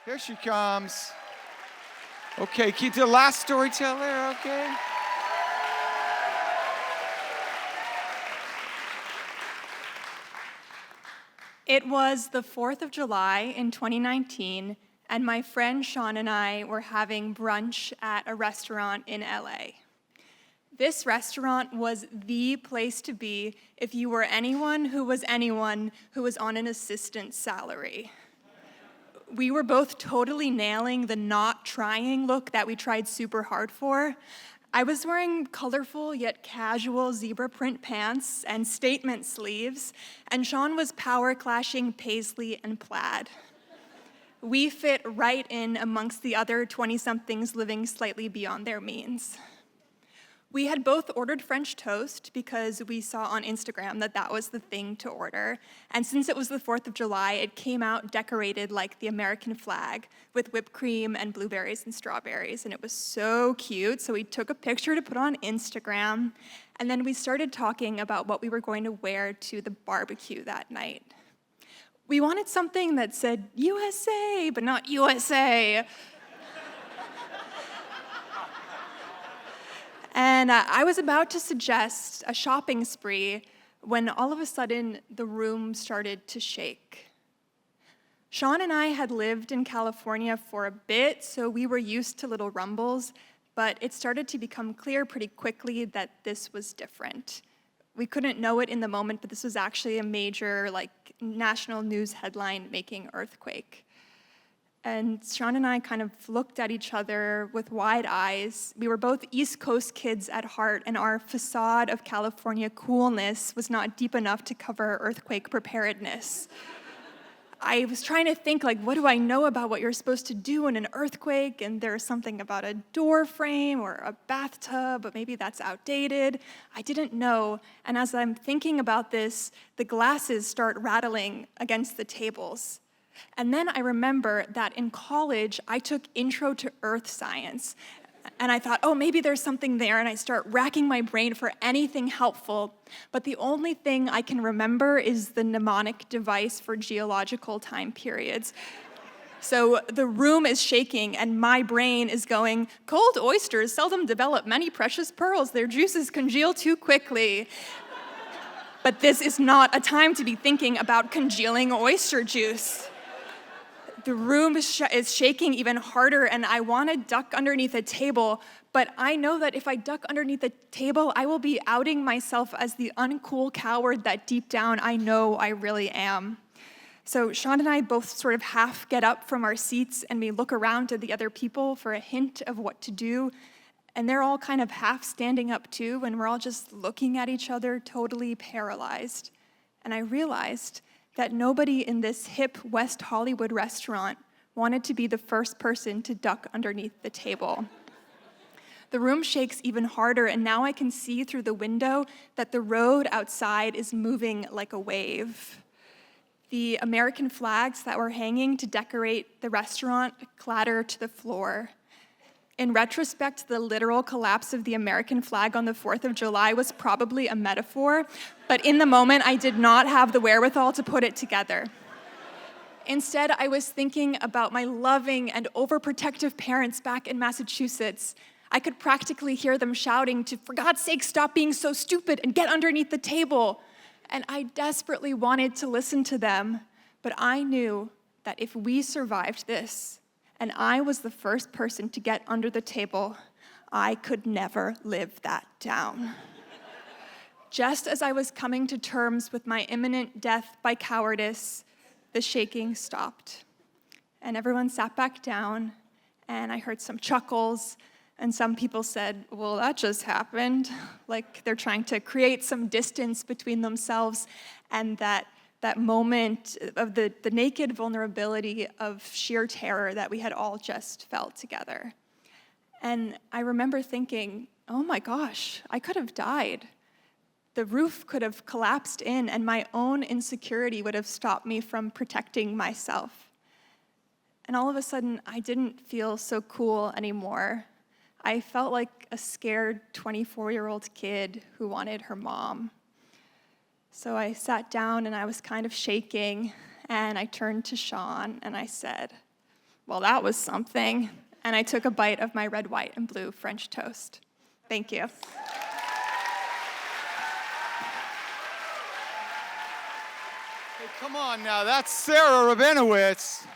Here she comes. Okay, keep the last storyteller, okay? It was the 4th of July in 2019, and my friend Sean and I were having brunch at a restaurant in LA. This restaurant was the place to be if you were anyone who was on an assistant's salary. We were both totally nailing the not trying look that we tried super hard for. I was wearing colorful yet casual zebra print pants and statement sleeves, and Sean was power clashing paisley and plaid. We fit right in amongst the other 20-somethings living slightly beyond their means. We had both ordered French toast because we saw on Instagram that that was the thing to order. And since it was the 4th of July, it came out decorated like the American flag with whipped cream and blueberries and strawberries. And it was so cute. So we took a picture to put on Instagram. And then we started talking about what we were going to wear to the barbecue that night. We wanted something that said USA, but not USA. And I was about to suggest a shopping spree when all of a sudden the room started to shake. Sean and I had lived in California for a bit, so we were used to little rumbles, but it started to become clear pretty quickly that this was different. We couldn't know it in the moment, but this was actually a major, national news headline-making earthquake. And Sean and I kind of looked at each other with wide eyes. We were both East Coast kids at heart, and our facade of California coolness was not deep enough to cover earthquake preparedness. I was trying to think, what do I know about what you're supposed to do in an earthquake? And there's something about a door frame or a bathtub, but maybe that's outdated. I didn't know. And as I'm thinking about this, the glasses start rattling against the tables. And then I remember that in college, I took Intro to Earth Science. And I thought, maybe there's something there. And I start racking my brain for anything helpful. But the only thing I can remember is the mnemonic device for geological time periods. So the room is shaking, and my brain is going, cold oysters seldom develop many precious pearls. Their juices congeal too quickly. But this is not a time to be thinking about congealing oyster juice. The room is shaking even harder, and I want to duck underneath a table, but I know that if I duck underneath the table, I will be outing myself as the uncool coward that deep down I know I really am. So Sean and I both sort of half get up from our seats, and we look around to the other people for a hint of what to do, and they're all kind of half standing up too, and we're all just looking at each other, totally paralyzed. And I realized that nobody in this hip West Hollywood restaurant wanted to be the first person to duck underneath the table. The room shakes even harder, and now I can see through the window that the road outside is moving like a wave. The American flags that were hanging to decorate the restaurant clatter to the floor. In retrospect, the literal collapse of the American flag on the 4th of July was probably a metaphor, but in the moment, I did not have the wherewithal to put it together. Instead, I was thinking about my loving and overprotective parents back in Massachusetts. I could practically hear them shouting to, for God's sake, stop being so stupid and get underneath the table. And I desperately wanted to listen to them, but I knew that if we survived this, and I was the first person to get under the table, I could never live that down. Just as I was coming to terms with my imminent death by cowardice, the shaking stopped. And everyone sat back down, and I heard some chuckles, and some people said, well, that just happened. Like they're trying to create some distance between themselves and that moment of the naked vulnerability of sheer terror that we had all just felt together. And I remember thinking, oh my gosh, I could have died. The roof could have collapsed in, and my own insecurity would have stopped me from protecting myself. And all of a sudden, I didn't feel so cool anymore. I felt like a scared 24-year-old kid who wanted her mom. So I sat down and I was kind of shaking, and I turned to Sean and I said, Well, that was something. And I took a bite of my red, white, and blue French toast. Thank you. Hey, come on now, that's Sarah Rabinowitz.